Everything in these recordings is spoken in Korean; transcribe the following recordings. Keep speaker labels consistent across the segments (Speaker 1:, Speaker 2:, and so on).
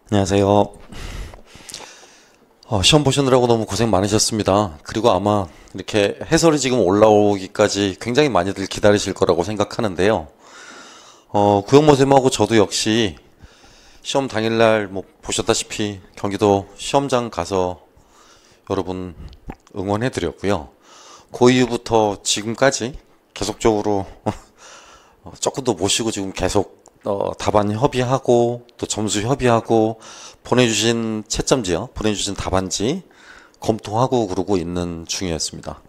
Speaker 1: 안녕하세요. 시험 보시느라고 너무 고생 많으셨습니다. 그리고 아마 이렇게 해설이 지금 올라오기까지 굉장히 많이들 기다리실 거라고 생각하는데요. 구형모 쌤하고 저도 역시 시험 당일날 뭐 보셨다시피 경기도 시험장 가서 여러분 응원해 드렸고요. 고2부터 지금까지 계속적으로 조금도 모시고 지금 계속 답안 협의하고 또 점수 협의하고 보내주신 채점지요, 보내주신 답안지 검토하고 그러고 있는 중이었습니다.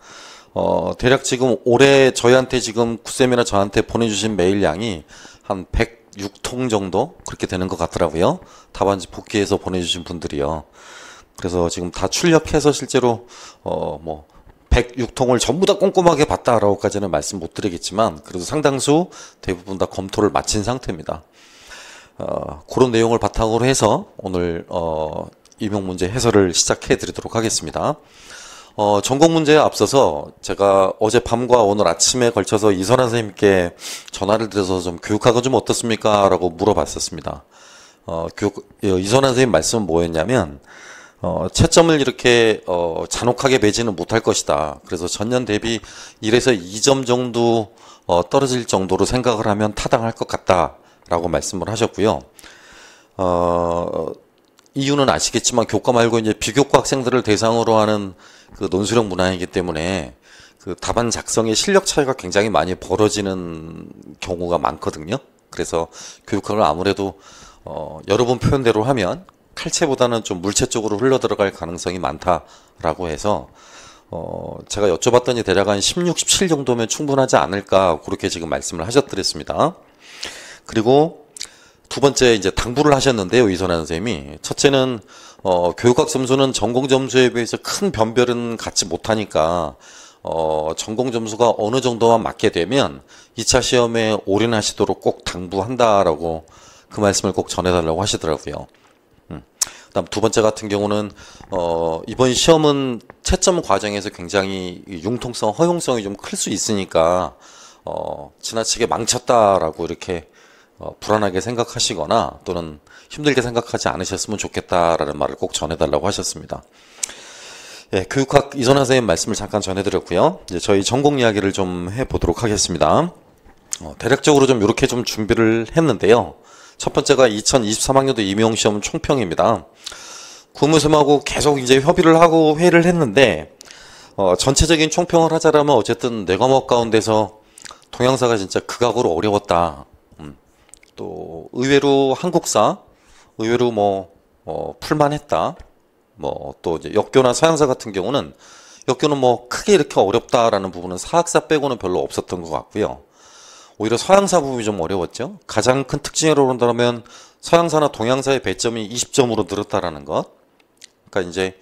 Speaker 1: 대략 지금 올해 저희한테 지금 구쌤이나 저한테 보내주신 메일 양이 한 106통 정도 그렇게 되는 것 같더라고요. 답안지 복귀해서 보내주신 분들이요. 그래서 지금 다 출력해서 실제로 뭐 106통을 전부 다 꼼꼼하게 봤다라고까지는 말씀 못 드리겠지만 그래도 상당수 대부분 다 검토를 마친 상태입니다. 그런 내용을 바탕으로 해서 오늘 임용 문제 해설을 시작해 드리도록 하겠습니다. 전공 문제에 앞서서 제가 어젯밤과 오늘 아침에 걸쳐서 이선환 선생님께 전화를 드려서 좀 교육하고 좀 어떻습니까? 라고 물어봤었습니다. 이선환 선생님 말씀은 뭐였냐면 채점을 이렇게 잔혹하게 매지는 못할 것이다. 그래서 전년 대비 1에서 2점 정도 떨어질 정도로 생각을 하면 타당할 것 같다라고 말씀을 하셨고요. 이유는 아시겠지만 교과 말고 이제 비교과 학생들을 대상으로 하는 그 논술형 문항이기 때문에 그 답안 작성의 실력 차이가 굉장히 많이 벌어지는 경우가 많거든요. 그래서 교육학을 아무래도 여러분 표현대로 하면 칼체보다는 좀 물체 쪽으로 흘러 들어갈 가능성이 많다라고 해서 제가 여쭤봤더니 대략 한 16, 17 정도면 충분하지 않을까 그렇게 지금 말씀을 하셨더랬습니다. 그리고 두 번째 이제 당부를 하셨는데요, 이선환 선생님이. 첫째는 교육학 점수는 전공 점수에 비해서 큰 변별은 갖지 못하니까 전공 점수가 어느 정도만 맞게 되면 2차 시험에 올인하시도록 꼭 당부한다라고 그 말씀을 꼭 전해달라고 하시더라고요. 그다음 두 번째 같은 경우는 이번 시험은 채점 과정에서 굉장히 융통성, 허용성이 좀 클 수 있으니까 지나치게 망쳤다라고 이렇게 불안하게 생각하시거나 또는 힘들게 생각하지 않으셨으면 좋겠다라는 말을 꼭 전해달라고 하셨습니다. 예, 교육학 이선환 선생님 말씀을 잠깐 전해드렸고요. 이제 저희 전공 이야기를 좀 해보도록 하겠습니다. 대략적으로 좀 이렇게 좀 준비를 했는데요. 첫 번째가 2023학년도 임용시험 총평입니다. 국무쌤하고 계속 이제 협의를 하고 회의를 했는데, 전체적인 총평을 하자라면 어쨌든 네 과목 가운데서 동양사가 진짜 극악으로 어려웠다. 또 의외로 한국사, 의외로 풀만했다. 또 이제 역교나 서양사 같은 경우는 역교는 크게 이렇게 어렵다라는 부분은 사학사 빼고는 별로 없었던 것 같고요. 오히려 서양사 부분이 좀 어려웠죠. 가장 큰 특징으로 본다면 서양사나 동양사의 배점이 20점으로 늘었다라는 것. 그러니까 이제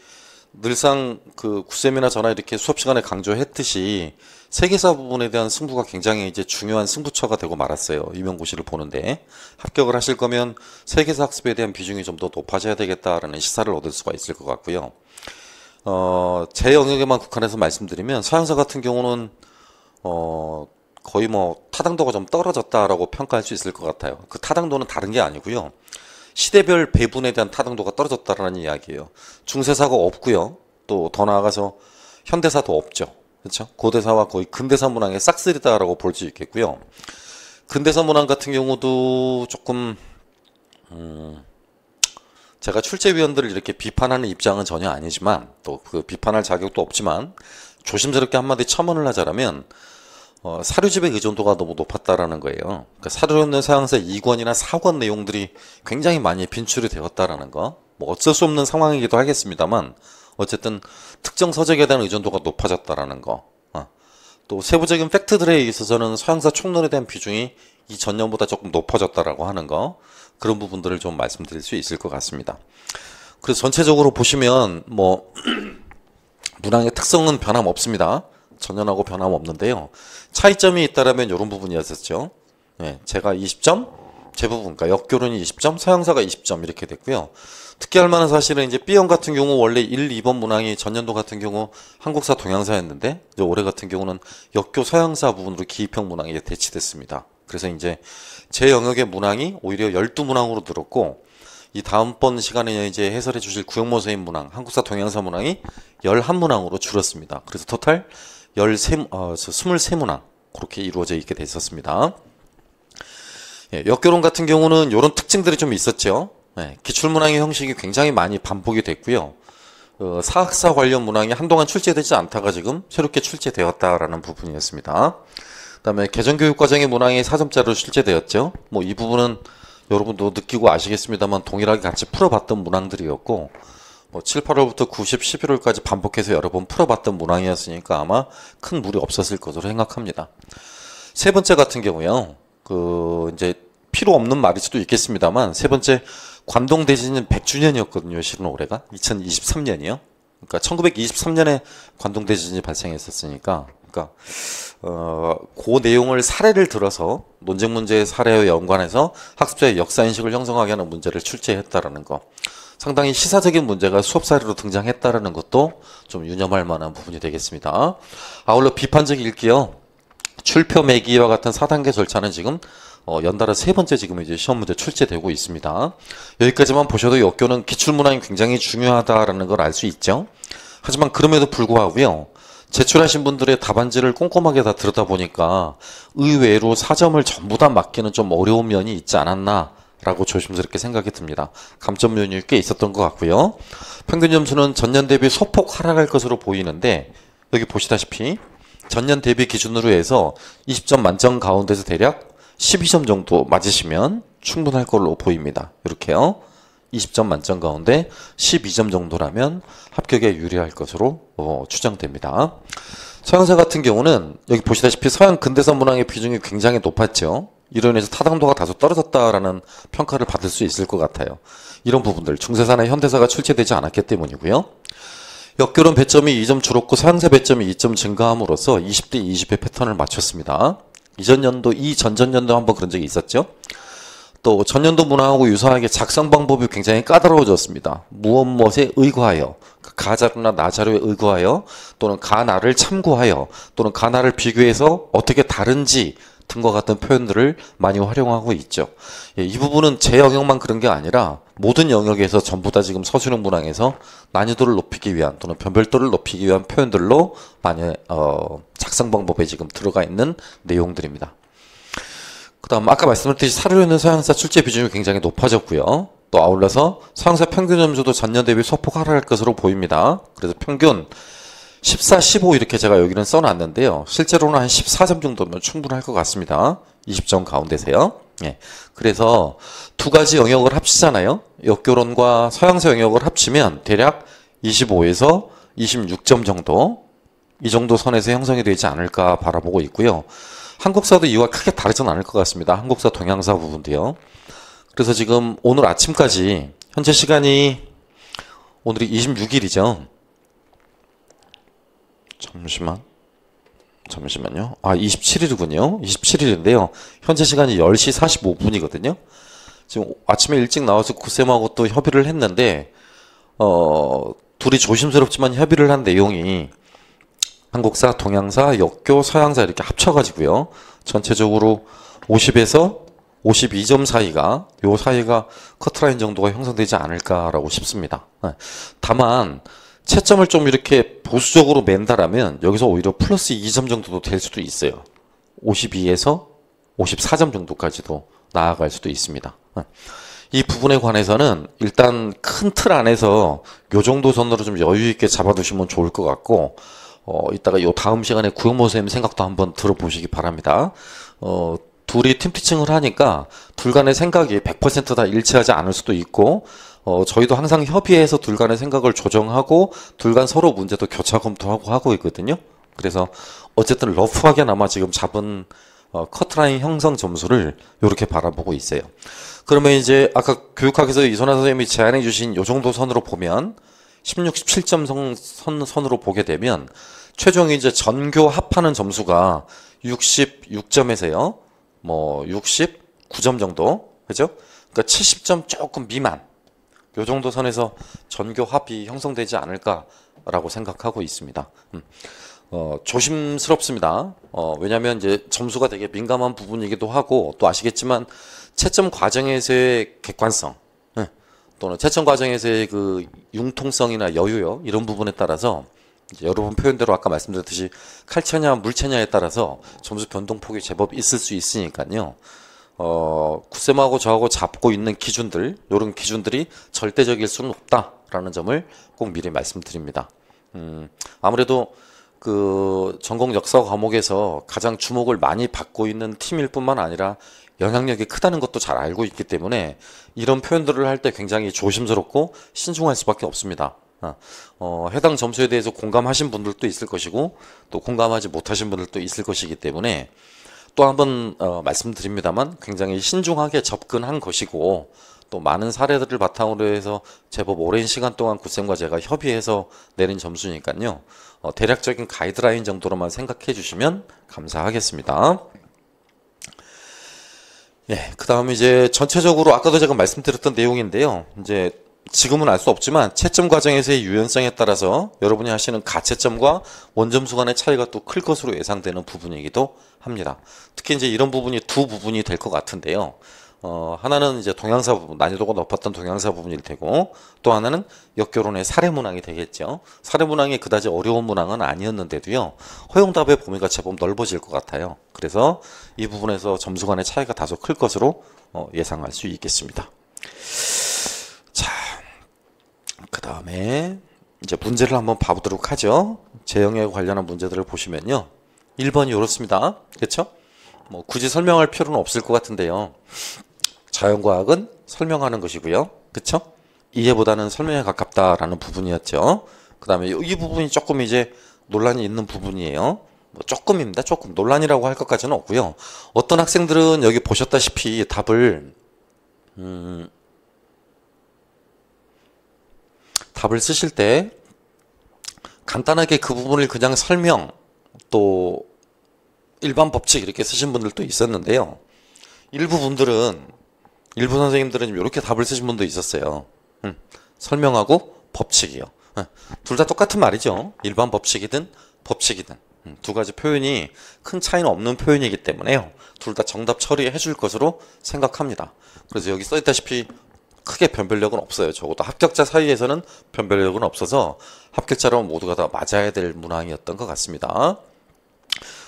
Speaker 1: 늘상 그 구쌤이나 저나 이렇게 수업 시간에 강조했듯이 세계사 부분에 대한 승부가 굉장히 이제 중요한 승부처가 되고 말았어요. 임용고시를 보는데 합격을 하실 거면 세계사 학습에 대한 비중이 좀 더 높아져야 되겠다라는 시사를 얻을 수가 있을 것 같고요. 제 영역에만 국한해서 말씀드리면 서양사 같은 경우는 거의 타당도가 좀 떨어졌다라고 평가할 수 있을 것 같아요. 그 타당도는 다른 게 아니고요. 시대별 배분에 대한 타당도가 떨어졌다라는 이야기예요. 중세사가 없고요. 또 더 나아가서 현대사도 없죠. 그렇죠? 고대사와 거의 근대사 문항의 싹쓸이다라고 볼 수 있겠고요. 근대사 문항 같은 경우도 조금 제가 출제위원들을 이렇게 비판하는 입장은 전혀 아니지만 또 그 비판할 자격도 없지만 조심스럽게 한마디 첨언을 하자면 사료집의 의존도가 너무 높았다라는 거예요. 그러니까 사료 없는 서양사 2권이나 4권 내용들이 굉장히 많이 빈출이 되었다라는 거. 어쩔 수 없는 상황이기도 하겠습니다만 어쨌든 특정 서적에 대한 의존도가 높아졌다라는 거. 또 세부적인 팩트들에 있어서는 서양사 총론에 대한 비중이 이 전년보다 조금 높아졌다라고 하는 거. 그런 부분들을 좀 말씀드릴 수 있을 것 같습니다. 그래서 전체적으로 보시면 문항의 특성은 변함없습니다. 전년하고 변함없는데요. 차이점이 있다라면 이런 부분이었었죠. 네, 제가 20점, 대부분 그러니까 역교론이 20점, 서양사가 20점 이렇게 됐고요. 특기할 만한 사실은 이제 B형 같은 경우 원래 1, 2번 문항이 전년도 같은 경우 한국사, 동양사였는데 이제 올해 같은 경우는 역교, 서양사 부분으로 기입형 문항이 대치됐습니다. 그래서 이제 제 영역의 문항이 오히려 12문항으로 늘었고 이 다음번 시간에 이제 해설해 주실 구형모 선생님 문항, 한국사 동양사 문항이 11문항으로 줄었습니다. 그래서 토탈 23문항 그렇게 이루어져 있게 됐었습니다. 예, 역교론 같은 경우는 이런 특징들이 좀 있었죠. 예, 기출문항의 형식이 굉장히 많이 반복이 됐고요. 사학사 관련 문항이 한동안 출제되지 않다가 지금 새롭게 출제되었다라는 부분이었습니다. 그다음에 개정교육과정의 문항이 4점짜리로 출제되었죠. 뭐 이 부분은 여러분도 느끼고 아시겠습니다만 동일하게 같이 풀어봤던 문항들이었고 뭐 7, 8월부터 9, 10, 11월까지 반복해서 여러 번 풀어봤던 문항이었으니까 아마 큰 무리 없었을 것으로 생각합니다. 세 번째 같은 경우요. 이제 필요 없는 말일 수도 있겠습니다만 세 번째 관동 대지는 100주년이었거든요. 실은 올해가 2023년이요. 그러니까 1923년에 관동 대지진이 발생했었으니까 그 내용을 사례를 들어서 논쟁 문제의 사례와 연관해서 학습자의 역사인식을 형성하게 하는 문제를 출제했다라는 거. 상당히 시사적인 문제가 수업 사례로 등장했다라는 것도 좀 유념할 만한 부분이 되겠습니다. 아울러 비판적 읽기요. 출표 매기와 같은 4단계 절차는 지금 연달아 세 번째 지금 이제 시험 문제 출제되고 있습니다. 여기까지만 보셔도 역교는 기출문항이 굉장히 중요하다라는 걸 알 수 있죠. 하지만 그럼에도 불구하고요. 제출하신 분들의 답안지를 꼼꼼하게 다 들여다보니까 의외로 4점을 전부 다 맞기는 좀 어려운 면이 있지 않았나 라고 조심스럽게 생각이 듭니다. 감점 면이 꽤 있었던 것 같고요. 평균 점수는 전년 대비 소폭 하락할 것으로 보이는데 여기 보시다시피 전년 대비 기준으로 해서 20점 만점 가운데서 대략 12점 정도 맞으시면 충분할 걸로 보입니다. 이렇게요. 20점 만점 가운데 12점 정도라면 합격에 유리할 것으로 추정됩니다. 서양사 같은 경우는 여기 보시다시피 서양 근대사 문항의 비중이 굉장히 높았죠. 이로 인해서 타당도가 다소 떨어졌다라는 평가를 받을 수 있을 것 같아요. 이런 부분들 중세사나 현대사가 출제되지 않았기 때문이고요. 역교론 배점이 2점 줄었고 서양사 배점이 2점 증가함으로써 20대 20의 패턴을 맞췄습니다. 전전년도 한번 그런 적이 있었죠. 또 전년도 문항하고 유사하게 작성 방법이 굉장히 까다로워졌습니다. 무엇에 의거하여, 가자료나 나자료에 의거하여 또는 가나를 참고하여 또는 가나를 비교해서 어떻게 다른지 등과 같은 표현들을 많이 활용하고 있죠. 예, 이 부분은 제 영역만 그런 게 아니라 모든 영역에서 전부 다 지금 서술형 문항에서 난이도를 높이기 위한 또는 변별도를 높이기 위한 표현들로 많이 작성 방법에 지금 들어가 있는 내용들입니다. 그 다음 아까 말씀드렸듯이 사료에는 서양사 출제 비중이 굉장히 높아졌고요. 또 아울러서 서양사 평균 점수도 전년 대비 소폭 하락할 것으로 보입니다. 그래서 평균 14, 15 이렇게 제가 여기는 써놨는데요. 실제로는 한 14점 정도면 충분할 것 같습니다. 20점 가운데세요. 예. 그래서 두 가지 영역을 합치잖아요. 역교론과 서양사 영역을 합치면 대략 25에서 26점 정도 이 정도 선에서 형성이 되지 않을까 바라보고 있고요. 한국사도 이와 크게 다르진 않을 것 같습니다. 한국사 동양사 부분도요. 그래서 지금 오늘 아침까지 현재 시간이 오늘이 26일이죠. 잠시만요. 27일이군요. 27일인데요. 현재 시간이 10시 45분이거든요. 지금 아침에 일찍 나와서 구쌤하고 또 협의를 했는데 둘이 조심스럽지만 협의를 한 내용이 한국사, 동양사, 역교, 서양사 이렇게 합쳐가지고요. 전체적으로 50에서 52점 사이가 요 사이가 커트라인 정도가 형성되지 않을까라고 싶습니다. 다만 채점을 좀 이렇게 보수적으로 맨다라면 여기서 오히려 플러스 2점 정도도 될 수도 있어요. 52에서 54점 정도까지도 나아갈 수도 있습니다. 이 부분에 관해서는 일단 큰 틀 안에서 요 정도 선으로 좀 여유 있게 잡아두시면 좋을 것 같고 이따가 요 다음 시간에 구형모 선생님 생각도 한번 들어보시기 바랍니다. 둘이 팀피칭을 하니까 둘 간의 생각이 100% 다 일치하지 않을 수도 있고 저희도 항상 협의해서 둘 간의 생각을 조정하고 둘 간 서로 문제도 교차 검토하고 하고 있거든요. 그래서 어쨌든 러프하게나마 지금 잡은 커트라인 형성 점수를 이렇게 바라보고 있어요. 그러면 이제 아까 교육학에서 이선화 선생님이 제안해 주신 요 정도 선으로 보면 16, 17점 선으로 보게 되면 최종 이제 전교 합하는 점수가 66점에서요. 뭐 69점 정도. 그죠? 그러니까 70점 조금 미만. 요 정도 선에서 전교 합이 형성되지 않을까라고 생각하고 있습니다. 조심스럽습니다. 왜냐하면 이제 점수가 되게 민감한 부분이기도 하고 또 아시겠지만 채점 과정에서의 객관성 또는 채점 과정에서의 그 융통성이나 여유요 이런 부분에 따라서 이제 여러분 표현대로 아까 말씀드렸듯이 칼체냐 물체냐에 따라서 점수 변동폭이 제법 있을 수 있으니까요. 구쌤하고 저하고 잡고 있는 기준들, 이런 기준들이 절대적일 수는 없다라는 점을 꼭 미리 말씀드립니다. 아무래도 그 전공 역사 과목에서 가장 주목을 많이 받고 있는 팀일 뿐만 아니라 영향력이 크다는 것도 잘 알고 있기 때문에 이런 표현들을 할 때 굉장히 조심스럽고 신중할 수밖에 없습니다. 해당 점수에 대해서 공감하신 분들도 있을 것이고 또 공감하지 못하신 분들도 있을 것이기 때문에 또 한번 말씀드립니다만 굉장히 신중하게 접근한 것이고 또 많은 사례들을 바탕으로 해서 제법 오랜 시간 동안 구쌤과 제가 협의해서 내린 점수니까요. 대략적인 가이드라인 정도로만 생각해 주시면 감사하겠습니다. 예, 그 다음에 이제 전체적으로 아까도 제가 말씀드렸던 내용인데요. 이제 지금은 알 수 없지만 채점 과정에서의 유연성에 따라서 여러분이 하시는 가채점과 원점수 간의 차이가 또 클 것으로 예상되는 부분이기도 합니다. 특히 이제 이런 부분이 두 부분이 될 것 같은데요. 하나는 이제 동양사 부분, 난이도가 높았던 동양사 부분일 테고 또 하나는 역교론의 사례 문항이 되겠죠. 사례 문항이 그다지 어려운 문항은 아니었는데도요. 허용답의 범위가 제법 넓어질 것 같아요. 그래서 이 부분에서 점수 간의 차이가 다소 클 것으로 예상할 수 있겠습니다. 자, 그 다음에 이제 문제를 한번 봐보도록 하죠. 제형에 관련한 문제들을 보시면요. 1번이 이렇습니다. 그렇죠? 뭐 굳이 설명할 필요는 없을 것 같은데요. 자연과학은 설명하는 것이고요. 그렇죠? 이해보다는 설명에 가깝다라는 부분이었죠. 그 다음에 이 부분이 조금 이제 논란이 있는 부분이에요. 뭐 조금입니다. 조금 논란이라고 할 것까지는 없고요. 어떤 학생들은 여기 보셨다시피 답을 쓰실 때 간단하게 그 부분을 그냥 설명 또 일반 법칙 이렇게 쓰신 분들도 있었는데요. 일부 선생님들은 이렇게 답을 쓰신 분도 있었어요. 설명하고 법칙이요. 둘 다 똑같은 말이죠. 일반 법칙이든 법칙이든 두 가지 표현이 큰 차이는 없는 표현이기 때문에요. 둘 다 정답 처리해 줄 것으로 생각합니다. 그래서 여기 써있다시피 크게 변별력은 없어요. 적어도 합격자 사이에서는 변별력은 없어서 합격자라면 모두가 다 맞아야 될 문항이었던 것 같습니다.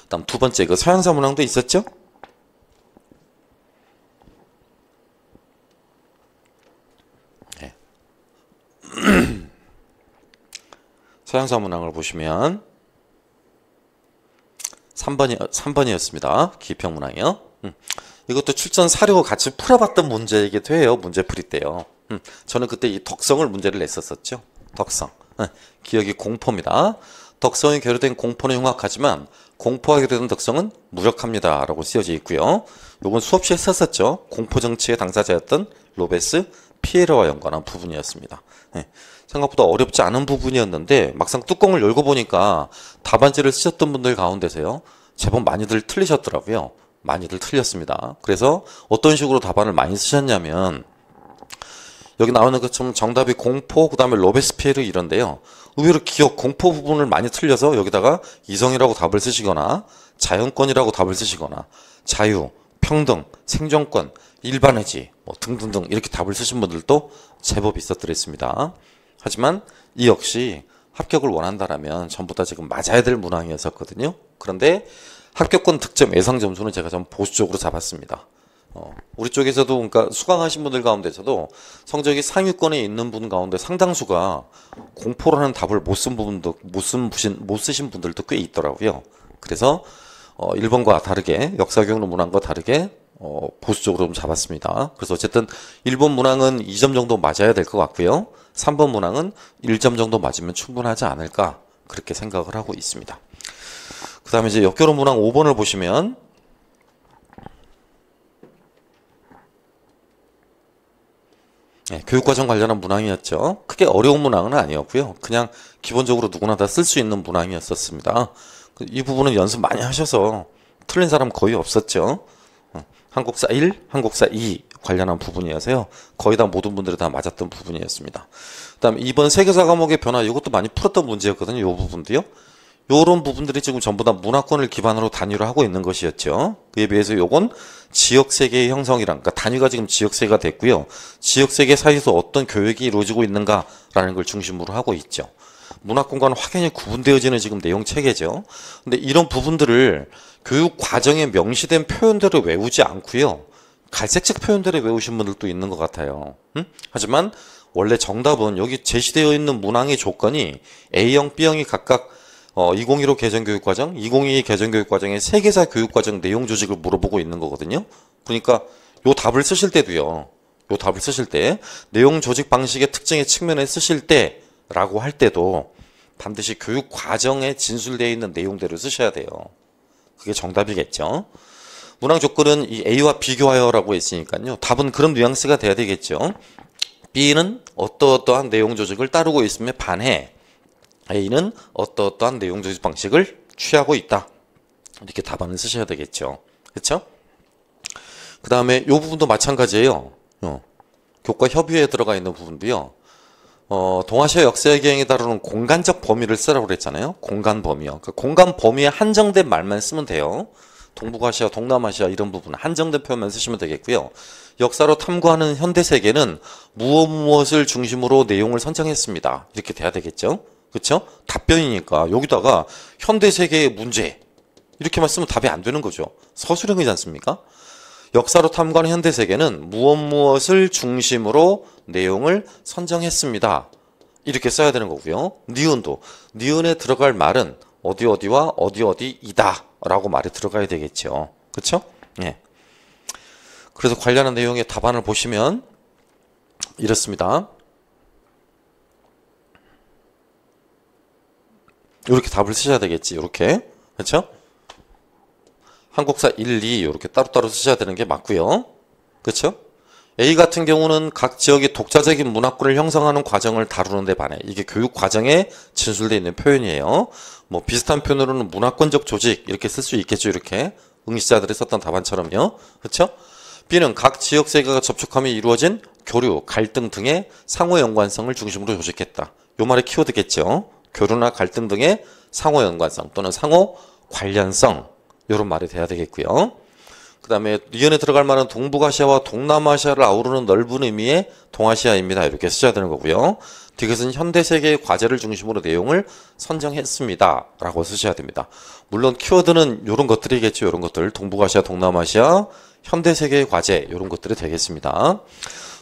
Speaker 1: 다음 두 번째 그 서양사 문항도 있었죠? 네. 서양사 문항을 보시면 3번이었습니다. 기평 문항이요. 이것도 출전 사료 같이 풀어봤던 문제이기도 해요. 문제풀이 때요. 저는 그때 이 덕성을 문제를 냈었었죠. 덕성. 기억이 공포입니다. 덕성이 결여된 공포는 흉악하지만 공포와 결여된 덕성은 무력합니다. 라고 쓰여져 있고요. 요건 수없이 했었었죠. 공포 정치의 당사자였던 로베스 피에로와 연관한 부분이었습니다. 생각보다 어렵지 않은 부분이었는데 막상 뚜껑을 열고 보니까 답안지를 쓰셨던 분들 가운데서요. 제법 많이들 틀리셨더라고요. 많이들 틀렸습니다. 그래서 어떤 식으로 답안을 많이 쓰셨냐면 여기 나오는 것처럼 정답이 공포, 그 다음에 로베스피에르 이런데요. 의외로 기억, 공포 부분을 많이 틀려서 여기다가 이성이라고 답을 쓰시거나 자연권이라고 답을 쓰시거나 자유, 평등, 생존권, 일반의지 뭐 등등등 이렇게 답을 쓰신 분들도 제법 있었더랬습니다. 하지만 이 역시 합격을 원한다라면 전부 다 지금 맞아야 될 문항이었었거든요. 그런데 합격권 득점 예상 점수는 제가 좀 보수적으로 잡았습니다. 우리 쪽에서도 그러니까 수강하신 분들 가운데서도 성적이 상위권에 있는 분 가운데 상당수가 공포라는 답을 못 쓰신 분들도 꽤 있더라고요. 그래서 1번과 다르게 역사 교육 문항과 다르게 보수적으로 좀 잡았습니다. 그래서 어쨌든 1번 문항은 2점 정도 맞아야 될 것 같고요. 3번 문항은 1점 정도 맞으면 충분하지 않을까 그렇게 생각을 하고 있습니다. 그 다음에 이제 역교론 문항 5번을 보시면 네, 교육과정 관련한 문항이었죠. 크게 어려운 문항은 아니었고요. 그냥 기본적으로 누구나 다 쓸 수 있는 문항이었었습니다. 이 부분은 연습 많이 하셔서 틀린 사람 거의 없었죠. 한국사 1, 한국사 2 관련한 부분이어서요. 거의 다 모든 분들이 다 맞았던 부분이었습니다. 그 다음에 이번 세계사 과목의 변화 이것도 많이 풀었던 문제였거든요. 이 부분도요. 요런 부분들이 지금 전부 다 문화권을 기반으로 단위로 하고 있는 것이었죠. 그에 비해서 요건 지역세계의 형성이란, 그러니까 단위가 지금 지역세계가 됐고요. 지역세계 사이에서 어떤 교육이 이루어지고 있는가라는 걸 중심으로 하고 있죠. 문화권과는 확연히 구분되어지는 지금 내용 체계죠. 근데 이런 부분들을 교육 과정에 명시된 표현대로 외우지 않고요. 갈색색 표현대로 외우신 분들도 있는 것 같아요. 하지만 원래 정답은 여기 제시되어 있는 문항의 조건이 A형, B형이 각각 2015 개정교육과정, 2022 개정교육과정의 세계사 교육과정 내용 조직을 물어보고 있는 거거든요. 그러니까 요 답을 쓰실 때도요. 요 답을 쓰실 때 내용 조직 방식의 특징의 측면에 쓰실 때라고 할 때도 반드시 교육 과정에 진술되어 있는 내용대로 쓰셔야 돼요. 그게 정답이겠죠. 문항 조건은 이 A와 비교하여라고 했으니까요. 답은 그런 뉘앙스가 돼야 되겠죠. B는 어떠어떠한 내용 조직을 따르고 있음에 반해 A는 어떠어떠한 내용 조직 방식을 취하고 있다. 이렇게 답안을 쓰셔야 되겠죠. 그렇죠? 그 다음에 이 부분도 마찬가지예요. 교과 협의회에 들어가 있는 부분도요. 동아시아 역사의 경향에 다루는 공간적 범위를 쓰라고 그랬잖아요. 공간 범위요. 그러니까 공간 범위에 한정된 말만 쓰면 돼요. 동북아시아, 동남아시아 이런 부분 한정된 표현만 쓰시면 되겠고요. 역사로 탐구하는 현대세계는 무엇을 중심으로 내용을 선정했습니다. 이렇게 돼야 되겠죠. 그렇죠? 답변이니까 여기다가 현대세계의 문제 이렇게만 쓰면 답이 안 되는 거죠. 서술형이지 않습니까? 역사로 탐구하는 현대세계는 무엇을 중심으로 내용을 선정했습니다. 이렇게 써야 되는 거고요. 니은도 니은에 들어갈 말은 어디어디와 어디어디이다 라고 말이 들어가야 되겠죠. 그렇죠? 예. 그래서 관련한 내용의 답안을 보시면 이렇습니다. 이렇게 답을 쓰셔야 되겠지. 이렇게. 그렇죠? 한국사 1, 2 이렇게 따로따로 쓰셔야 되는 게 맞고요. 그렇죠? A 같은 경우는 각 지역의 독자적인 문화권을 형성하는 과정을 다루는 데 반해. 이게 교육 과정에 진술되어 있는 표현이에요. 뭐 비슷한 표현으로는 문화권적 조직 이렇게 쓸 수 있겠죠. 이렇게 응시자들이 썼던 답안처럼요. 그렇죠? B는 각 지역 세계가 접촉함이 이루어진 교류, 갈등 등의 상호 연관성을 중심으로 조직했다. 요 말의 키워드겠죠. 교류나 갈등 등의 상호 연관성 또는 상호 관련성 이런 말이 돼야 되겠고요. 그 다음에 니은에 들어갈 말은 동북아시아와 동남아시아를 아우르는 넓은 의미의 동아시아입니다. 이렇게 쓰셔야 되는 거고요. 디귿은 현대세계의 과제를 중심으로 내용을 선정했습니다. 라고 쓰셔야 됩니다. 물론 키워드는 이런 것들이겠죠. 이런 것들. 동북아시아, 동남아시아, 현대세계의 과제 이런 것들이 되겠습니다.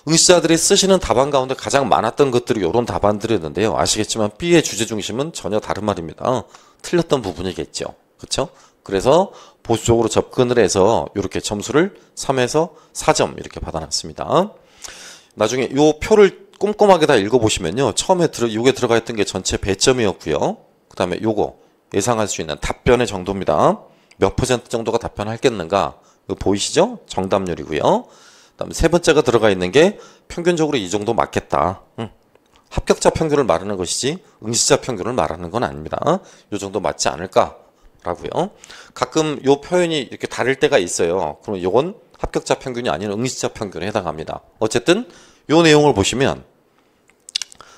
Speaker 1: 응시자들이 쓰시는 답안 가운데 가장 많았던 것들이 이런 답안들이었는데요. 아시겠지만 B의 주제 중심은 전혀 다른 말입니다. 틀렸던 부분이겠죠. 그렇죠? 그래서 보수적으로 접근을 해서 이렇게 점수를 3에서 4점 이렇게 받아놨습니다. 나중에 이 표를 꼼꼼하게 다 읽어보시면요. 처음에 요게 들어가 있던 게 전체 배점이었고요. 그 다음에 요거 예상할 수 있는 답변의 정도입니다. 몇 퍼센트 정도가 답변하겠는가? 이거 보이시죠? 정답률이고요. 그 다음에 세 번째가 들어가 있는 게 평균적으로 이 정도 맞겠다. 합격자 평균을 말하는 것이지 응시자 평균을 말하는 건 아닙니다. 이 정도 맞지 않을까? 라고요. 가끔 요 표현이 이렇게 다를 때가 있어요. 그럼 요건 합격자 평균이 아닌 응시자 평균에 해당합니다. 어쨌든 요 내용을 보시면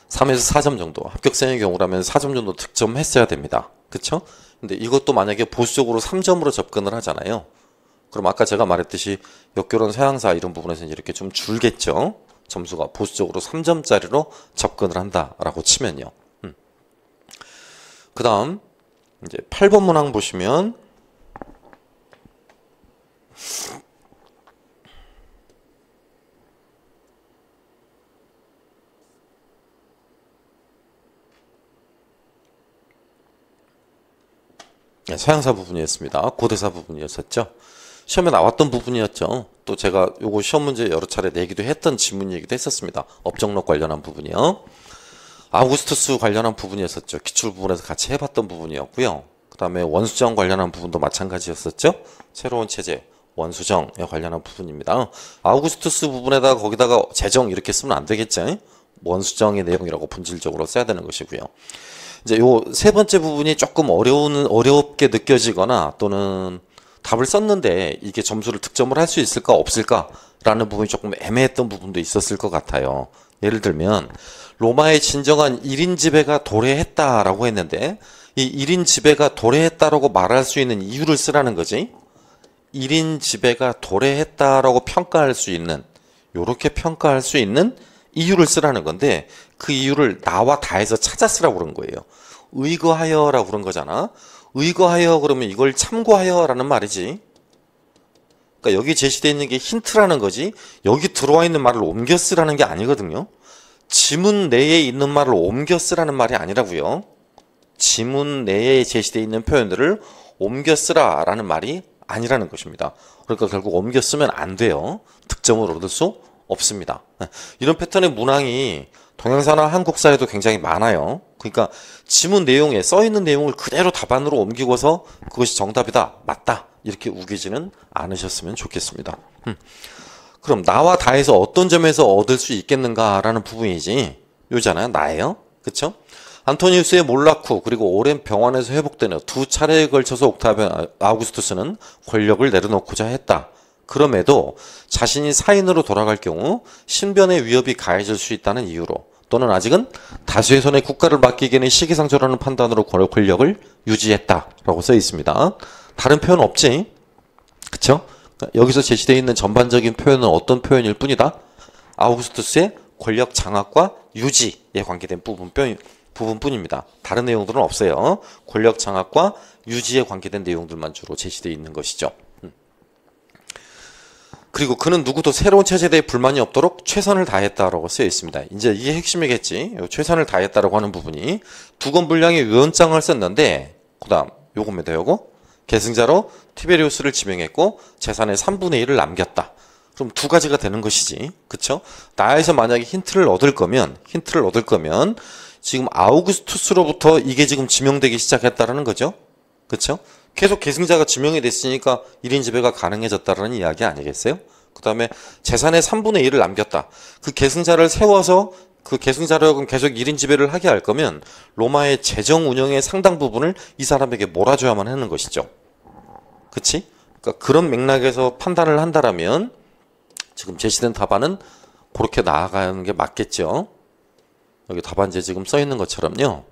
Speaker 1: 3에서 4점 정도 합격생의 경우라면 4점 정도 득점했어야 됩니다. 그쵸? 근데 이것도 만약에 보수적으로 3점으로 접근을 하잖아요. 그럼 아까 제가 말했듯이 역결혼 서양사 이런 부분에서는 이렇게 좀 줄겠죠. 점수가 보수적으로 3점짜리로 접근을 한다라고 치면요. 그 다음 이제 8번 문항 보시면 서양사 부분이었습니다. 고대사 부분이었었죠. 시험에 나왔던 부분이었죠. 또 제가 요거 시험 문제 여러 차례 내기도 했던 지문이기도 했었습니다. 업적록 관련한 부분이요. 아우구스투스 관련한 부분이었었죠. 기출 부분에서 같이 해봤던 부분이었고요. 그 다음에 원수정 관련한 부분도 마찬가지였었죠. 새로운 체제, 원수정에 관련한 부분입니다. 아우구스투스 부분에다가 거기다가 재정 이렇게 쓰면 안 되겠죠. 원수정의 내용이라고 본질적으로 써야 되는 것이고요. 이제 요 세 번째 부분이 조금 어렵게 느껴지거나 또는 답을 썼는데 이게 점수를 득점을 할 수 있을까 없을까라는 부분이 조금 애매했던 부분도 있었을 것 같아요. 예를 들면 로마의 진정한 1인 지배가 도래했다라고 했는데 이 1인 지배가 도래했다라고 말할 수 있는 이유를 쓰라는 거지. 1인 지배가 도래했다라고 평가할 수 있는, 요렇게 평가할 수 있는 이유를 쓰라는 건데, 그 이유를 나와 다에서 찾아 쓰라고 그런 거예요. 의거하여라고 그런 거잖아. 의거하여 그러면 이걸 참고하여라는 말이지. 그러니까 여기 제시되어 있는 게 힌트라는 거지, 여기 들어와 있는 말을 옮겨 쓰라는 게 아니거든요. 지문 내에 있는 말을 옮겨 쓰라는 말이 아니라고요. 지문 내에 제시되어 있는 표현들을 옮겨 쓰라라는 말이 아니라는 것입니다. 그러니까 결국 옮겨 쓰면 안 돼요. 득점을 얻을 수 없습니다. 이런 패턴의 문항이 동양사나 한국사에도 굉장히 많아요. 그러니까 지문 내용에 써있는 내용을 그대로 답안으로 옮기고서 그것이 정답이다, 맞다 이렇게 우기지는 않으셨으면 좋겠습니다. 그럼 나와 다에서 어떤 점에서 얻을 수 있겠는가라는 부분이지, 요잖아요. 나예요. 그쵸? 안토니우스의 몰라쿠 그리고 오랜 병원에서 회복되는 두 차례에 걸쳐서 옥타비안 아우구스투스는 권력을 내려놓고자 했다. 그럼에도 자신이 사인으로 돌아갈 경우 신변의 위협이 가해질 수 있다는 이유로, 또는 아직은 다수의 손에 국가를 맡기기에는 시기상조라는 판단으로 권력을 유지했다라고 써 있습니다. 다른 표현 없지? 그쵸? 여기서 제시되어 있는 전반적인 표현은 어떤 표현일 뿐이다? 아우구스투스의 권력 장악과 유지에 관계된 부분뿐입니다. 다른 내용들은 없어요. 권력 장악과 유지에 관계된 내용들만 주로 제시되어 있는 것이죠. 그리고 그는 누구도 새로운 체제에 대해 불만이 없도록 최선을 다했다라고 쓰여 있습니다. 이제 이게 핵심이겠지. 최선을 다했다라고 하는 부분이 두 권 분량의 위원장을 썼는데, 그 다음 요겁니다. 요거 계승자로 티베리우스를 지명했고 재산의 3분의 1을 남겼다. 그럼 두 가지가 되는 것이지. 그쵸? 나에서 만약에 힌트를 얻을 거면 지금 아우구스투스로부터 이게 지금 지명되기 시작했다라는 거죠. 그쵸? 계속 계승자가 지명이 됐으니까 1인 지배가 가능해졌다라는 이야기 아니겠어요? 그 다음에 재산의 3분의 1을 남겼다. 그 계승자를 세워서 그 계승자로 계속 1인 지배를 하게 할 거면 로마의 재정 운영의 상당 부분을 이 사람에게 몰아줘야만 하는 것이죠. 그치? 그러니까 그런 맥락에서 판단을 한다라면 지금 제시된 답안은 그렇게 나아가는 게 맞겠죠. 여기 답안지에 지금 써 있는 것처럼요.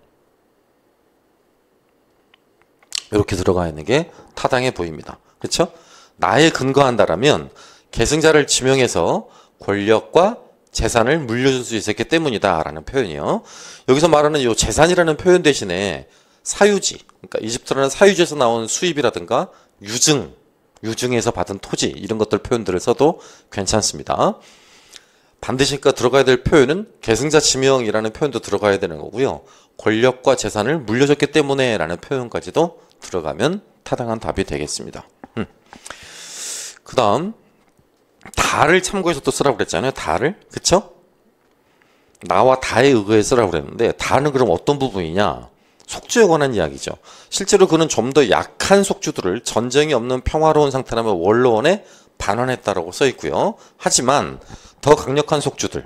Speaker 1: 이렇게 들어가 있는 게 타당해 보입니다. 그렇죠? 나에 근거한다라면 계승자를 지명해서 권력과 재산을 물려줄 수 있었기 때문이다 라는 표현이요. 여기서 말하는 이 재산이라는 표현 대신에 사유지, 그러니까 이집트라는 사유지에서 나온 수입이라든가 유증에서 받은 토지, 이런 것들 표현들을 써도 괜찮습니다. 반드시 그러니까 들어가야 될 표현은 계승자 지명이라는 표현도 들어가야 되는 거고요. 권력과 재산을 물려줬기 때문에 라는 표현까지도 들어가면 타당한 답이 되겠습니다. 그 다음 다를 참고해서 또 쓰라고 그랬잖아요. 다를. 그쵸? 나와 다에 의거해 쓰라고 그랬는데 다는 그럼 어떤 부분이냐? 속주에 관한 이야기죠. 실제로 그는 좀 더 약한 속주들을 전쟁이 없는 평화로운 상태라면 원로원에 반환했다라고 써 있고요. 하지만 더 강력한 속주들,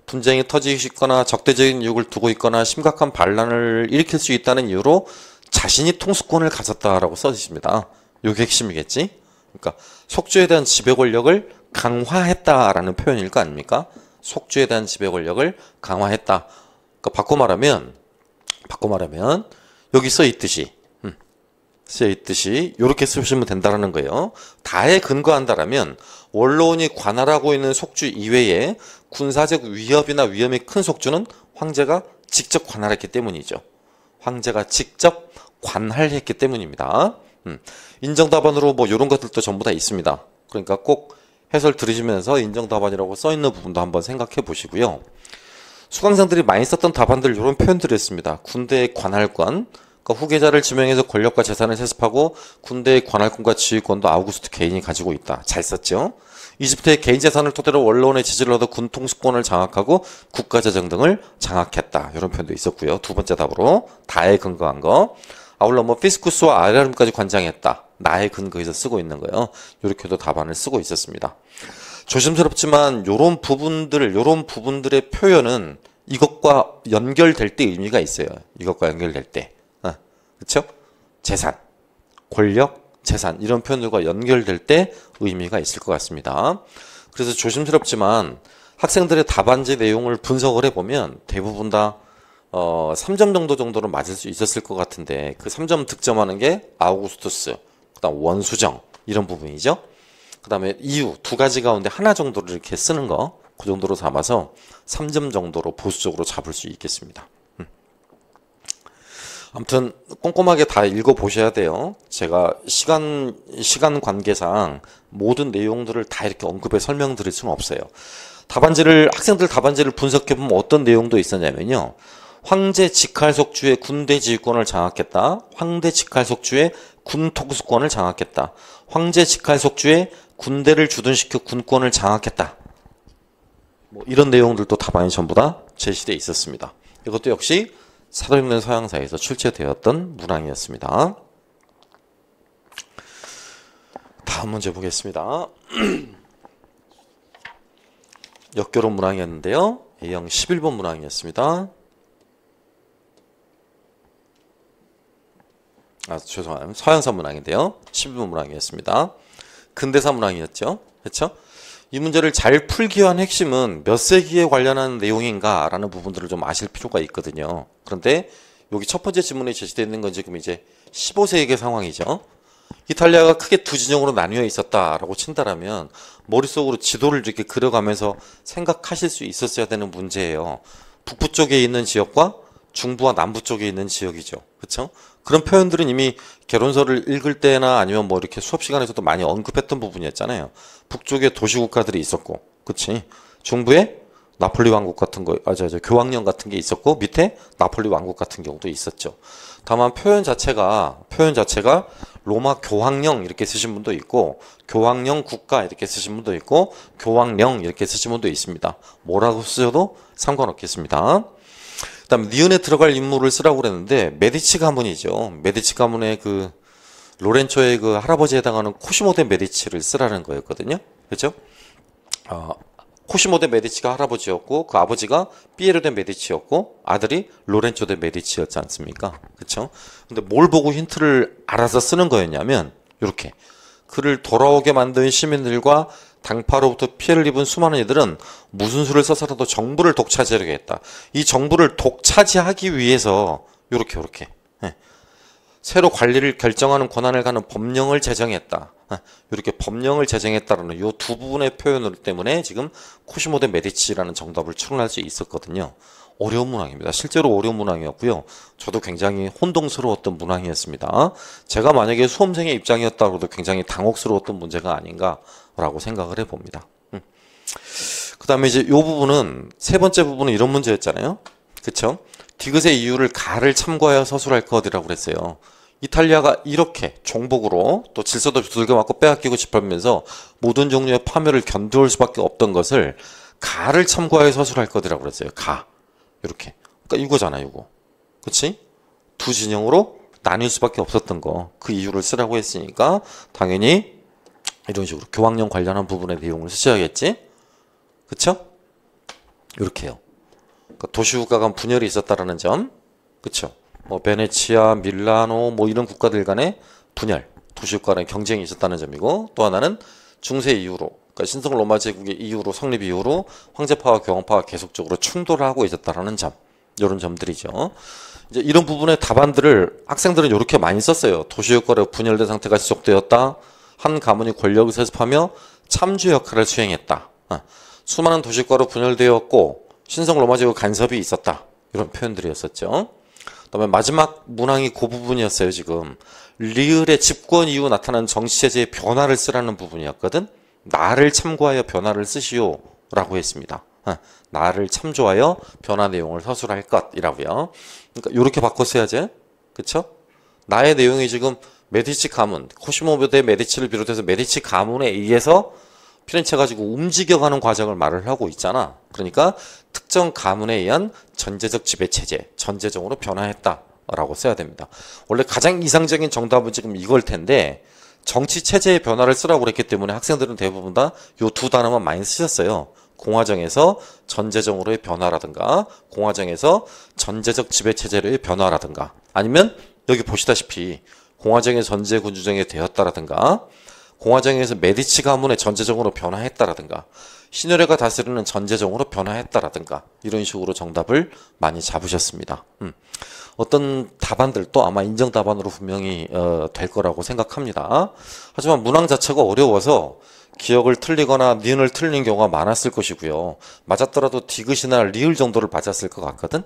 Speaker 1: 분쟁이 터지고 있거나 적대적인 유혹을 두고 있거나 심각한 반란을 일으킬 수 있다는 이유로 자신이 통수권을 가졌다라고 써 있습니다. 이게 핵심이겠지? 그러니까 속주에 대한 지배 권력을 강화했다라는 표현일 거 아닙니까? 속주에 대한 지배 권력을 강화했다. 그러니까 바꿔 말하면 여기 써 있듯이 이렇게 쓰시면 된다라는 거예요. 다에 근거한다라면 원로원이 관할하고 있는 속주 이외에 군사적 위협이나 위험이 큰 속주는 황제가 직접 관할했기 때문이죠. 황제가 직접 관할했기 때문입니다. 인정답안으로 뭐 이런 것들도 전부 다 있습니다. 그러니까 꼭 해설 들으시면서 인정답안이라고 써 있는 부분도 한번 생각해 보시고요. 수강생들이 많이 썼던 답안들 이런 표현들이 있습니다. 군대의 관할권, 그러니까 후계자를 지명해서 권력과 재산을 세습하고 군대의 관할권과 지휘권도 아우구스트 개인이 가지고 있다. 잘 썼죠? 이집트의 개인 재산을 토대로 원로원의 지지를 얻어 군 통수권을 장악하고 국가재정 등을 장악했다. 이런 표현도 있었고요. 두 번째 답으로 다에 근거한 거. 아울러 뭐 피스쿠스와 아라름까지 관장했다. 나에 근거해서 쓰고 있는 거예요. 이렇게도 답안을 쓰고 있었습니다. 조심스럽지만 요런 부분들의 표현은 이것과 연결될 때 의미가 있어요. 이것과 연결될 때. 그렇죠? 재산, 권력, 재산 이런 표현들과 연결될 때 의미가 있을 것 같습니다. 그래서 조심스럽지만 학생들의 답안지 내용을 분석을 해보면 대부분 다 3점 정도는 맞을 수 있었을 것 같은데 그 3점 득점하는 게 아우구스투스, 그다음 원수정 이런 부분이죠. 그다음에 이유 두 가지 가운데 하나 정도를 이렇게 쓰는 거, 그 정도로 삼아서 3점 정도로 보수적으로 잡을 수 있겠습니다. 아무튼 꼼꼼하게 다 읽어보셔야 돼요. 제가 시간 관계상 모든 내용들을 다 이렇게 언급해 설명드릴 수는 없어요. 학생들 답안지를 분석해보면 어떤 내용도 있었냐면요. 황제 직할속주의 군대 지휘권을 장악했다. 황제 직할속주의 군 통수권을 장악했다. 황제 직할속주의 군대를 주둔시켜 군권을 장악했다. 뭐 이런 내용들도 답안이 전부 다 제시되어 있었습니다. 이것도 역시 사도행전 서양사에서 출제되었던 문항이었습니다. 다음 문제 보겠습니다. 역교로 문항이었는데요. A형 11번 문항이었습니다. 죄송합니다. 서양사 문항인데요. 11번 문항이었습니다. 근대사 문항이었죠. 그렇죠? 이 문제를 잘 풀기 위한 핵심은 몇 세기에 관련한 내용인가 라는 부분들을 좀 아실 필요가 있거든요. 그런데 여기 첫 번째 질문에 제시되어 있는 건 지금 이제 15세기 상황이죠. 이탈리아가 크게 두 진영으로 나뉘어 있었다라고 친다라면 머릿속으로 지도를 이렇게 그려가면서 생각하실 수 있었어야 되는 문제예요. 북부 쪽에 있는 지역과 중부와 남부 쪽에 있는 지역이죠. 그렇죠? 그런 표현들은 이미 개론서를 읽을 때나 아니면 뭐 이렇게 수업 시간에서도 많이 언급했던 부분이었잖아요. 북쪽에 도시국가들이 있었고, 그치? 중부에 나폴리 왕국 같은 거, 교황령 같은 게 있었고, 밑에 나폴리 왕국 같은 경우도 있었죠. 다만 표현 자체가 로마 교황령 이렇게 쓰신 분도 있고, 교황령 국가 이렇게 쓰신 분도 있고, 교황령 이렇게 쓰신 분도 있습니다. 뭐라고 쓰셔도 상관없겠습니다. 그다음 니은에 들어갈 인물을 쓰라고 그랬는데 메디치 가문이죠. 메디치 가문의 그 로렌초의 그 할아버지에 해당하는 코시모 데 메디치를 쓰라는 거였거든요. 그렇죠? 코시모 데 메디치가 할아버지였고 그 아버지가 피에로 데 메디치였고 아들이 로렌초 데 메디치였지 않습니까? 그렇죠? 근데 뭘 보고 힌트를 알아서 쓰는 거였냐면 이렇게 그를 돌아오게 만든 시민들과 당파로부터 피해를 입은 수많은 이들은 무슨 수를 써서라도 정부를 독차지하려고 했다. 이 정부를 독차지하기 위해서 요렇게 새로 관리를 결정하는 권한을 갖는 법령을 제정했다. 이렇게 법령을 제정했다라는 요 두 부분의 표현 때문에 지금 코시모 데 메디치라는 정답을 추론할 수 있었거든요. 어려운 문항입니다. 실제로 어려운 문항이었고요. 저도 굉장히 혼동스러웠던 문항이었습니다. 제가 만약에 수험생의 입장이었다고 해도 굉장히 당혹스러웠던 문제가 아닌가라고 생각을 해봅니다. 그 다음에 이제 이 부분은 세 번째 부분은 이런 문제였잖아요. 그쵸? 디귿의 이유를 가를 참고하여 서술할 것이라고 그랬어요. 이탈리아가 이렇게 종복으로 또 질서도 두들겨 맞고 빼앗기고 짓밟으면서 모든 종류의 파멸을 견뎌올 수밖에 없던 것을 가를 참고하여 서술할 것이라고 그랬어요. 가. 이렇게. 그러니까 이거잖아요, 이거. 그치? 두 진영으로 나뉠 수밖에 없었던 거. 그 이유를 쓰라고 했으니까 당연히 이런 식으로 교황령 관련한 부분의 내용을 쓰셔야겠지? 그쵸? 이렇게요. 그러니까 도시국가 간 분열이 있었다라는 점. 그쵸? 뭐 베네치아, 밀라노 뭐 이런 국가들 간의 분열, 도시국가 간의 경쟁이 있었다는 점이고 또 하나는 중세 이후로 그러니까 신성 로마 제국의 이후로 성립 이후로 황제파와 교황파가 계속적으로 충돌을 하고 있었다라는 점. 이런 점들이죠. 이제 이런 부분의 답안들을 학생들은 이렇게 많이 썼어요. 도시국가로 분열된 상태가 지속되었다. 한 가문이 권력을 세습하며 참주 역할을 수행했다. 수많은 도시국가로 분열되었고 신성 로마 제국 간섭이 있었다. 이런 표현들이었었죠. 그다음에 마지막 문항이 그 부분이었어요. 지금 리을의 집권 이후 나타난 정치체제의 변화를 쓰라는 부분이었거든. 나를 참고하여 변화를 쓰시오 라고 했습니다. 나를 참조하여 변화 내용을 서술할 것이라고요. 그러니까 이렇게 바꿔 써야지. 그쵸? 나의 내용이 지금 메디치 가문, 코시모 데 메디치를 비롯해서 메디치 가문에 의해서 피렌체가 지금 움직여가는 과정을 말을 하고 있잖아. 그러니까 특정 가문에 의한 전제적 지배체제, 전제적으로 변화했다라고 써야 됩니다. 원래 가장 이상적인 정답은 지금 이걸 텐데 정치체제의 변화를 쓰라고 그랬기 때문에 학생들은 대부분 다 요 두 단어만 많이 쓰셨어요. 공화정에서 전제정으로의 변화라든가 공화정에서 전제적 지배체제로의 변화라든가 아니면 여기 보시다시피 공화정의 전제군주정이 되었다라든가 공화정에서 메디치 가문의 전제정으로 변화했다라든가 신효래가 다스리는 전제정으로 변화했다라든가 이런 식으로 정답을 많이 잡으셨습니다. 어떤 답안들도 아마 인정 답안으로 분명히 될 거라고 생각합니다. 하지만 문항 자체가 어려워서 기억을 틀리거나 니은을 틀린 경우가 많았을 것이고요. 맞았더라도 디귿이나 리을 정도를 맞았을 것 같거든.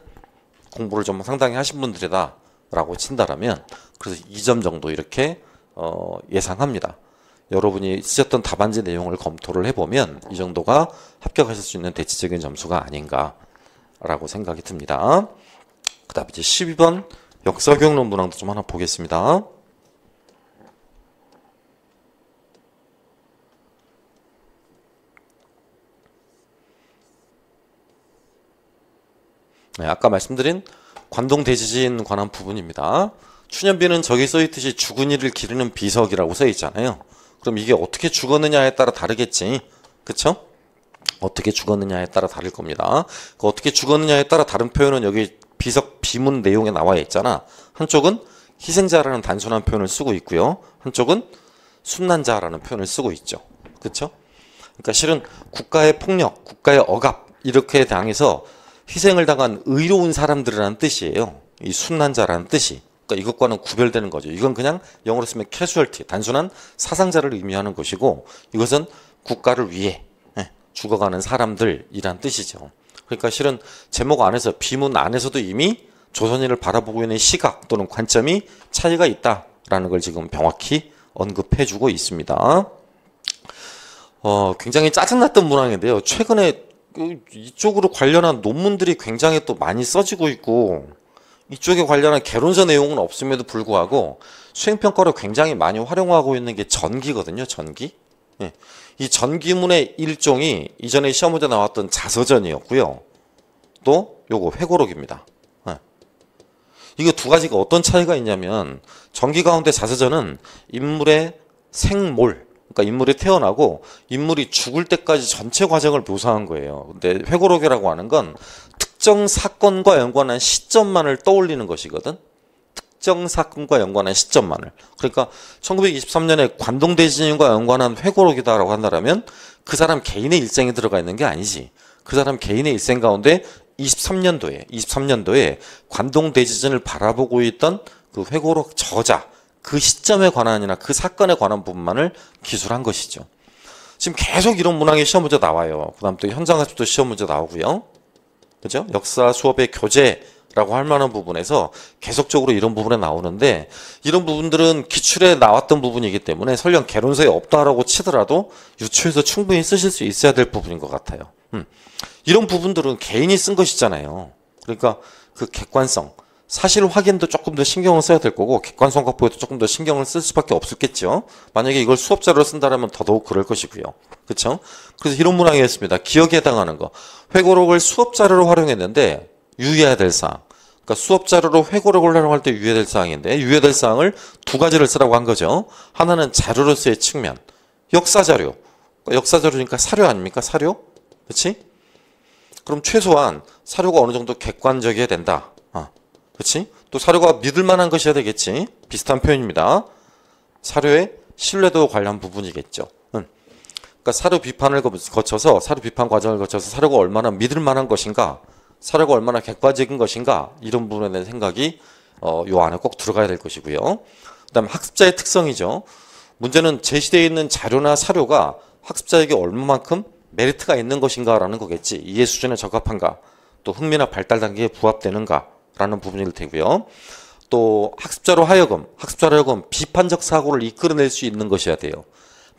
Speaker 1: 공부를 좀 상당히 하신 분들이다 라고 친다라면 그래서 2점 정도 이렇게 예상합니다. 여러분이 쓰셨던 답안지 내용을 검토를 해보면 이 정도가 합격하실 수 있는 대체적인 점수가 아닌가 라고 생각이 듭니다. 그 다음에 이제 12번 역사교육론 문항도 좀 하나 보겠습니다. 네, 아까 말씀드린 관동 대지진 관한 부분입니다. 추년비는 저기 써있듯이 죽은 이를 기르는 비석이라고 써있잖아요. 그럼 이게 어떻게 죽었느냐에 따라 다르겠지. 그쵸? 어떻게 죽었느냐에 따라 다를 겁니다. 그 어떻게 죽었느냐에 따라 다른 표현은 여기 비석 비문 내용에 나와 있잖아. 한쪽은 희생자라는 단순한 표현을 쓰고 있고요. 한쪽은 순난자라는 표현을 쓰고 있죠. 그쵸? 그러니까 실은 국가의 폭력, 국가의 억압 이렇게 당해서 희생을 당한 의로운 사람들이라는 뜻이에요. 이 순난자라는 뜻이. 그러니까 이것과는 구별되는 거죠. 이건 그냥 영어로 쓰면 casualty, 단순한 사상자를 의미하는 것이고 이것은 국가를 위해 죽어가는 사람들이란 뜻이죠. 그러니까 실은 제목 안에서 비문 안에서도 이미 조선인을 바라보고 있는 시각 또는 관점이 차이가 있다라는 걸 지금 명확히 언급해주고 있습니다. 굉장히 짜증났던 문항인데요. 최근에 이쪽으로 관련한 논문들이 굉장히 또 많이 써지고 있고 이쪽에 관련한 개론서 내용은 없음에도 불구하고 수행평가로 굉장히 많이 활용하고 있는 게 전기거든요. 전기. 예. 이 전기문의 일종이 이전에 시험 문제 나왔던 자서전이었고요. 또 요거 회고록입니다. 예. 이거 두 가지가 어떤 차이가 있냐면 전기 가운데 자서전은 인물의 생몰, 그러니까 인물이 태어나고 인물이 죽을 때까지 전체 과정을 묘사한 거예요. 근데 회고록이라고 하는 건 특정 사건과 연관한 시점만을 떠올리는 것이거든. 특정 사건과 연관한 시점만을. 그러니까 1923년에 관동대지진과 연관한 회고록이다라고 한다면 그 사람 개인의 일생이 들어가 있는 게 아니지. 그 사람 개인의 일생 가운데 23년도에 관동대지진을 바라보고 있던 그 회고록 저자, 그 시점에 관한이나 그 사건에 관한 부분만을 기술한 것이죠. 지금 계속 이런 문항이 시험 문제 나와요. 그 다음 또 현장학습도 시험 문제 나오고요. 그죠? 역사 수업의 교재라고 할 만한 부분에서 계속적으로 이런 부분에 나오는데 이런 부분들은 기출에 나왔던 부분이기 때문에 설령 개론서에 없다라고 치더라도 유추해서 충분히 쓰실 수 있어야 될 부분인 것 같아요. 이런 부분들은 개인이 쓴 것이잖아요. 그러니까 그 객관성, 사실 확인도 조금 더 신경을 써야 될 거고 객관성 확보에도 조금 더 신경을 쓸 수밖에 없었겠죠. 만약에 이걸 수업자료로 쓴다면 더더욱 그럴 것이고요. 그렇죠? 그래서 이런 문항이었습니다. 기억에 해당하는 거. 회고록을 수업자료로 활용했는데 유의해야 될 사항. 그러니까 수업자료로 회고록을 활용할 때 유의해야 될 사항인데 유의해야 될 사항을 두 가지를 쓰라고 한 거죠. 하나는 자료로서의 측면. 역사자료. 그러니까 역사자료니까 사료 아닙니까? 사료? 그렇지? 그럼 최소한 사료가 어느 정도 객관적이어야 된다. 그렇지? 또 사료가 믿을 만한 것이어야 되겠지. 비슷한 표현입니다. 사료의 신뢰도 관련 부분이겠죠. 그러니까 사료 비판을 거쳐서 사료 비판 과정을 거쳐서 사료가 얼마나 믿을 만한 것인가, 사료가 얼마나 객관적인 것인가 이런 부분에 대한 생각이 요 안에 꼭 들어가야 될 것이고요. 그다음에 학습자의 특성이죠. 문제는 제시되어 있는 자료나 사료가 학습자에게 얼마만큼 메리트가 있는 것인가라는 거겠지. 이해 수준에 적합한가, 또 흥미나 발달 단계에 부합되는가. 라는 부분일 테고요. 또 학습자로 하여금 비판적 사고를 이끌어낼 수 있는 것이어야 돼요.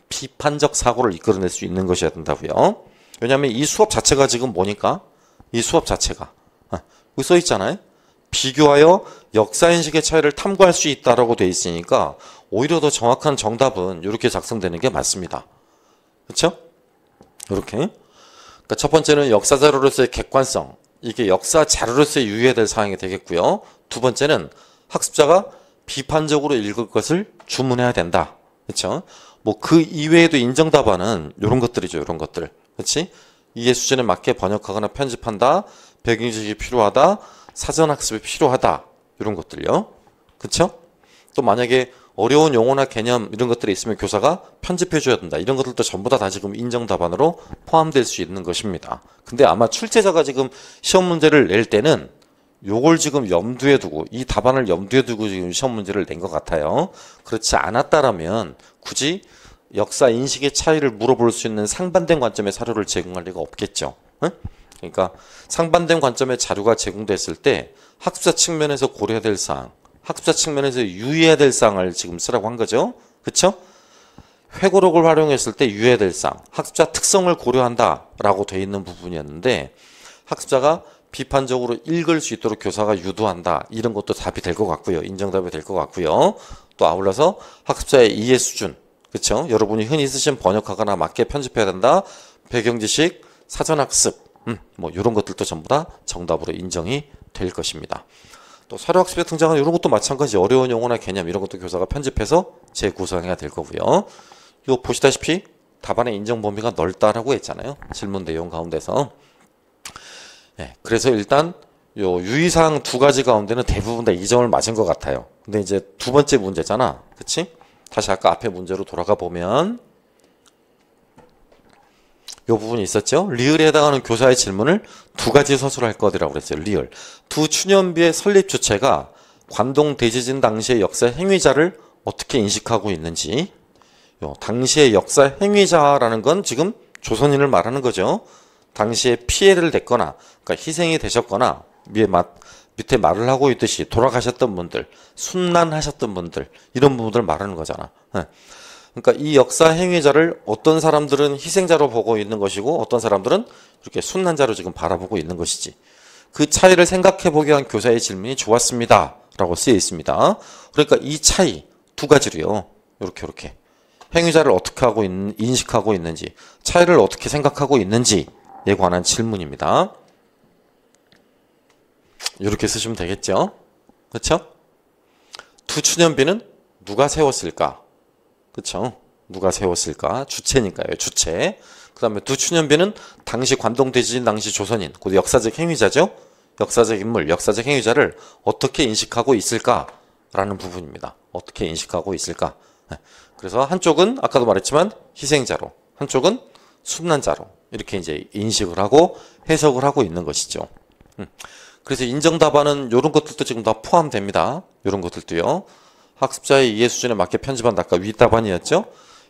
Speaker 1: 비판적 사고를 이끌어낼 수 있는 것이어야 된다고요. 왜냐하면 이 수업 자체가 지금 뭐니까? 이 수업 자체가 여기 써 있잖아요. 비교하여 역사인식의 차이를 탐구할 수 있다라고 돼 있으니까 오히려 더 정확한 정답은 이렇게 작성되는 게 맞습니다. 그렇죠? 이렇게. 그러니까 첫 번째는 역사 자료로서의 객관성. 이게 역사 자료로서의 유의해야 될 사항이 되겠고요. 두 번째는 학습자가 비판적으로 읽을 것을 주문해야 된다. 그렇죠? 뭐 그 이외에도 인정 답안은 이런 것들이죠. 이런 것들. 그렇지? 이해 수준에 맞게 번역하거나 편집한다. 배경지식이 필요하다. 사전 학습이 필요하다. 이런 것들요. 그렇죠? 또 만약에 어려운 용어나 개념 이런 것들이 있으면 교사가 편집해 줘야 된다. 이런 것들도 전부 다 지금 인정 답안으로 포함될 수 있는 것입니다. 근데 아마 출제자가 지금 시험 문제를 낼 때는 요걸 지금 염두에 두고 이 답안을 염두에 두고 지금 시험 문제를 낸 것 같아요. 그렇지 않았다라면 굳이 역사 인식의 차이를 물어볼 수 있는 상반된 관점의 사료를 제공할 리가 없겠죠. 응? 그러니까 상반된 관점의 자료가 제공됐을 때 학습자 측면에서 고려해야 될 사항, 학습자 측면에서 유의해야 될 사항을 지금 쓰라고 한 거죠. 그렇죠? 회고록을 활용했을 때 유의해야 될 사항, 학습자 특성을 고려한다라고 돼 있는 부분이었는데 학습자가 비판적으로 읽을 수 있도록 교사가 유도한다. 이런 것도 답이 될 것 같고요. 인정답이 될 것 같고요. 또 아울러서 학습자의 이해 수준, 그렇죠? 여러분이 흔히 쓰신 번역하거나 맞게 편집해야 된다. 배경지식, 사전학습, 뭐 이런 것들도 전부 다 정답으로 인정이 될 것입니다. 또 사료학습에 등장하는 이런 것도 마찬가지. 어려운 용어나 개념 이런 것도 교사가 편집해서 재구성해야 될 거고요. 요 보시다시피 답안의 인정 범위가 넓다라고 했잖아요. 질문 내용 가운데서. 네, 그래서 일단 요 유의사항 두 가지 가운데는 대부분 다 2점을 맞은 것 같아요. 근데 이제 두 번째 문제잖아. 그치? 다시 아까 앞에 문제로 돌아가 보면 요 부분이 있었죠. 리을에 해당하는 교사의 질문을 두 가지 서술로 할 거라고 그랬어요. 리을. 두 추년비의 설립 주체가 관동 대지진 당시의 역사 행위자를 어떻게 인식하고 있는지. 요 당시의 역사 행위자라는 건 지금 조선인을 말하는 거죠. 당시에 피해를 냈거나 그러니까 희생이 되셨거나 밑에 말을 하고 있듯이 돌아가셨던 분들, 순난하셨던 분들 이런 부분들 말하는 거잖아. 그러니까 이 역사 행위자를 어떤 사람들은 희생자로 보고 있는 것이고 어떤 사람들은 이렇게 순난자로 지금 바라보고 있는 것이지. 그 차이를 생각해 보게 한 교사의 질문이 좋았습니다. 라고 쓰여 있습니다. 그러니까 이 차이 두 가지로요. 이렇게 행위자를 어떻게 하고 인식하고 있는지, 차이를 어떻게 생각하고 있는지에 관한 질문입니다. 이렇게 쓰시면 되겠죠. 그렇죠? 두 추년비는 누가 세웠을까? 그렇죠? 누가 세웠을까? 주체니까요. 주체. 그 다음에 두 추년비는 당시 관동대지진 당시 조선인, 곧 역사적 행위자죠. 역사적 인물, 역사적 행위자를 어떻게 인식하고 있을까라는 부분입니다. 어떻게 인식하고 있을까? 그래서 한쪽은 아까도 말했지만 희생자로, 한쪽은 순난자로 이렇게 이제 인식을 하고 해석을 하고 있는 것이죠. 그래서 인정 답안은 이런 것들도 지금 다 포함됩니다. 이런 것들도요. 학습자의 이해 수준에 맞게 편집한다. 아까 위 답안이었죠.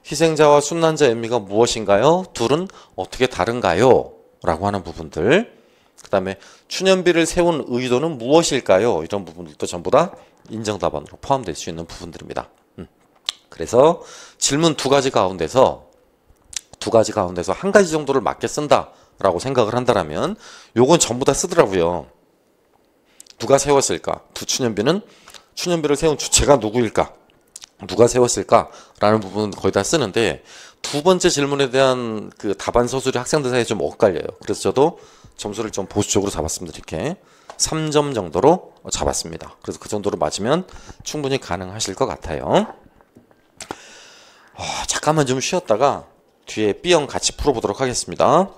Speaker 1: 희생자와 순난자의 의미가 무엇인가요? 둘은 어떻게 다른가요? 라고 하는 부분들. 그 다음에 추년비를 세운 의도는 무엇일까요? 이런 부분들도 전부 다 인정 답안으로 포함될 수 있는 부분들입니다. 그래서 질문 두 가지 가운데서 한 가지 정도를 맞게 쓴다라고 생각을 한다면 요건 전부 다 쓰더라고요. 누가 세웠을까? 두 추년비는 추년비를 세운 주체가 누구일까? 누가 세웠을까? 라는 부분은 거의 다 쓰는데 두 번째 질문에 대한 그 답안 서술이 학생들 사이에 좀 엇갈려요. 그래서 저도 점수를 좀 보수적으로 잡았습니다. 이렇게 3점 정도로 잡았습니다. 그래서 그 정도로 맞으면 충분히 가능하실 것 같아요. 잠깐만 좀 쉬었다가 뒤에 B형 같이 풀어보도록 하겠습니다.